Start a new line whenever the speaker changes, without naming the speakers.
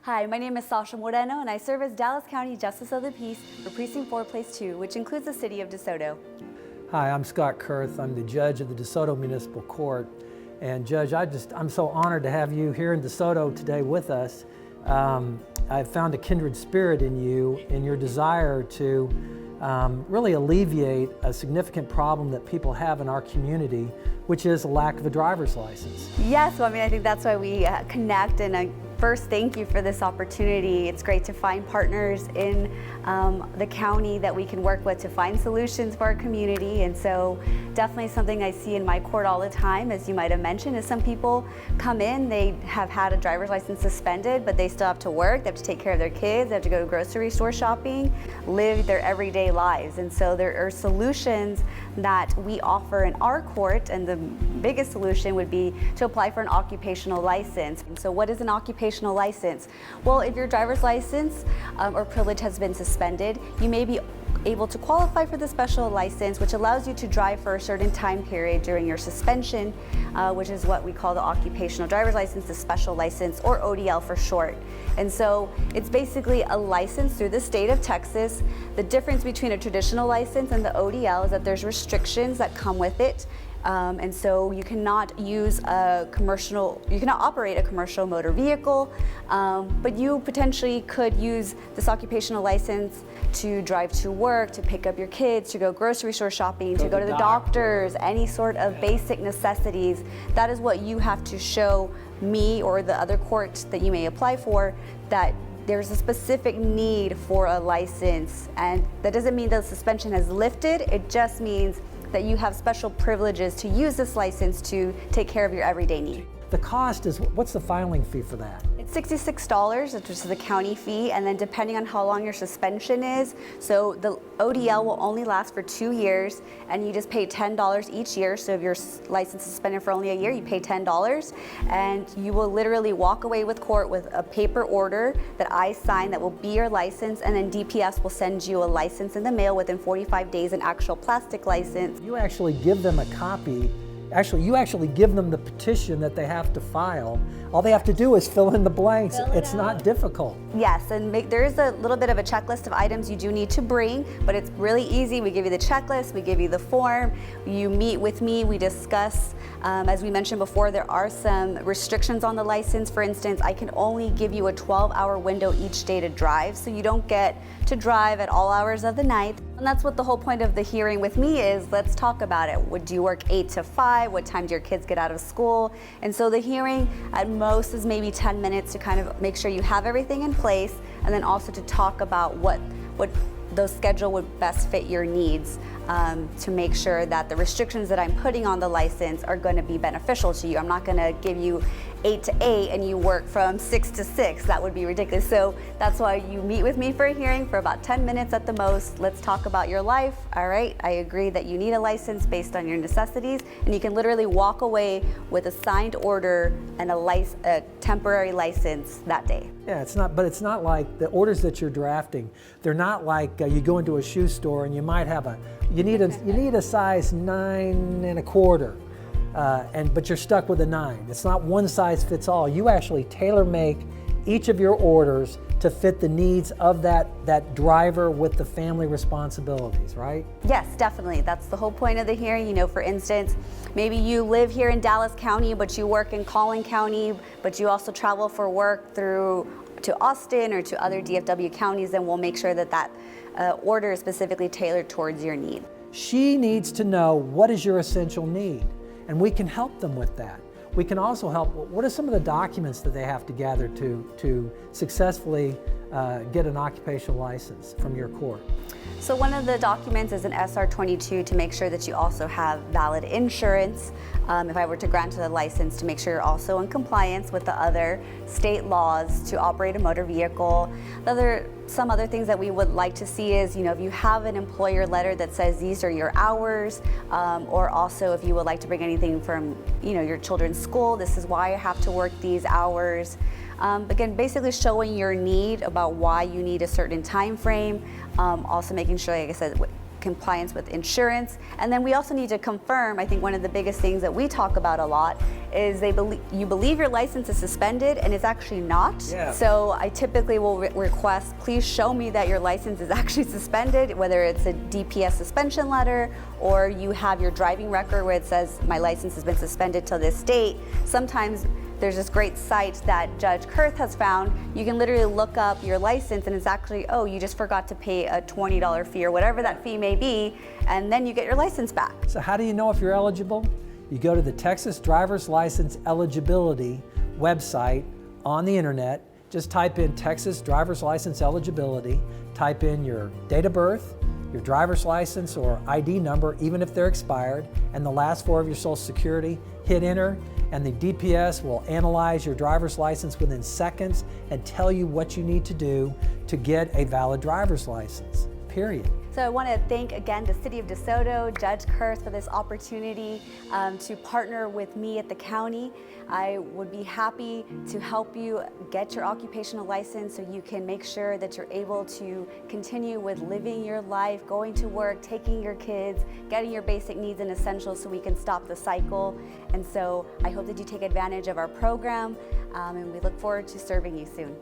Hi, my name is Sasha Moreno, and I serve as Dallas County Justice of the Peace for Precinct 4, Place 2, which includes the city of DeSoto.
Hi, I'm Scott Kurth. I'm the judge of the DeSoto Municipal Court. And Judge, I'm so honored to have you here in DeSoto today with us. I've found a kindred spirit in you, in your desire to really alleviate a significant problem that people have in our community, which is a lack of a driver's license.
Yes, well, I think that's why we connect, and first, thank you for this opportunity. It's great to find partners in the county that we can work with to find solutions for our community. And so definitely something I see in my court all the time, as you might have mentioned, is some people come in, they have had a driver's license suspended, but they still have to work, they have to take care of their kids, they have to go to grocery store shopping, live their everyday lives. And so there are solutions that we offer in our court, and the biggest solution would be to apply for an occupational license. And so what is an occupational license? Well, if your driver's license or privilege has been suspended, you may be able to qualify for the special license, which allows you to drive for a certain time period during your suspension, which is what we call the occupational driver's license, the special license, or ODL for short. And so it's basically a license through the state of Texas. The difference between a traditional license and the ODL is that there's restrictions that come with it. And so you cannot operate a commercial motor vehicle, but you potentially could use this occupational license to drive to work, to pick up your kids, to go grocery store shopping, to go to the doctors, any sort of basic necessities. That is what you have to show me or the other court that you may apply for, that there's a specific need for a license. And that doesn't mean the suspension has lifted, it just means that you have special privileges to use this license to take care of your everyday need.
The cost is, what's the filing fee for that?
It's $66, which is the county fee, and then depending on how long your suspension is, so the ODL will only last for 2 years, and you just pay $10 each year. So if your license is suspended for only a year, you pay $10, and you will literally walk away with court with a paper order that I sign that will be your license, and then DPS will send you a license in the mail within 45 days, an actual plastic license.
You actually give them a copy. You actually give them the petition that they have to file. All they have to do is fill in the blanks. It's not difficult.
Yes, and there is a little bit of a checklist of items you do need to bring, but it's really easy. We give you the checklist, we give you the form, you meet with me, we discuss. As we mentioned before, there are some restrictions on the license. For instance, I can only give you a 12-hour window each day to drive, so you don't get to drive at all hours of the night. And that's what the whole point of the hearing with me is. Let's talk about it. Would you work 8 to 5? What time do your kids get out of school? And so the hearing at most is maybe 10 minutes to kind of make sure you have everything in place, and then also to talk about what the schedule would best fit your needs, to make sure that the restrictions that I'm putting on the license are going to be beneficial to you. I'm not going to give you 8 to 8 and you work from 6 to 6. That would be ridiculous. So that's why you meet with me for a hearing for about 10 minutes at the most. Let's talk about your life. All right, I agree that you need a license based on your necessities, and you can literally walk away with a signed order and a temporary license that day.
Yeah, but it's not like the orders that you're drafting. They're not like you go into a shoe store and you might have you need a size 9 1/4. But you're stuck with a 9. It's not one size fits all. You actually tailor make each of your orders to fit the needs of that driver with the family responsibilities, right?
Yes, definitely. That's the whole point of the hearing. You know, for instance, maybe you live here in Dallas County, but you work in Collin County, but you also travel for work to Austin or to other DFW counties, and we'll make sure that order is specifically tailored towards your need.
She needs to know what is your essential need, and we can help them with that. We can also help, what are some of the documents that they have to gather to successfully get an occupational license from your court?
So one of the documents is an SR-22 to make sure that you also have valid insurance. If I were to grant a license, to make sure you're also in compliance with the other state laws to operate a motor vehicle. Some other things that we would like to see is, if you have an employer letter that says these are your hours, or also if you would like to bring anything from, your children's school, this is why I have to work these hours. Again, basically showing your need about why you need a certain time frame. Also making sure, like I said, compliance with insurance. And then we also need to confirm, I think one of the biggest things that we talk about a lot is you believe your license is suspended and it's actually not.
Yeah.
So I typically will request, please show me that your license is actually suspended, whether it's a DPS suspension letter or you have your driving record where it says my license has been suspended till this date. Sometimes there's this great site that Judge Kurth has found. You can literally look up your license and it's actually, oh, you just forgot to pay a $20 fee or whatever that fee may be, and then you get your license back.
So how do you know if you're eligible? You go to the Texas Driver's License Eligibility website on the internet. Just type in Texas Driver's License Eligibility, type in your date of birth, your driver's license or ID number, even if they're expired, and the last four of your Social Security, hit enter, and the DPS will analyze your driver's license within seconds and tell you what you need to do to get a valid driver's license, period.
So I want to thank again the City of DeSoto, Judge Kurth, for this opportunity to partner with me at the county. I would be happy to help you get your occupational license so you can make sure that you're able to continue with living your life, going to work, taking your kids, getting your basic needs and essentials so we can stop the cycle. And so I hope that you take advantage of our program, and we look forward to serving you soon.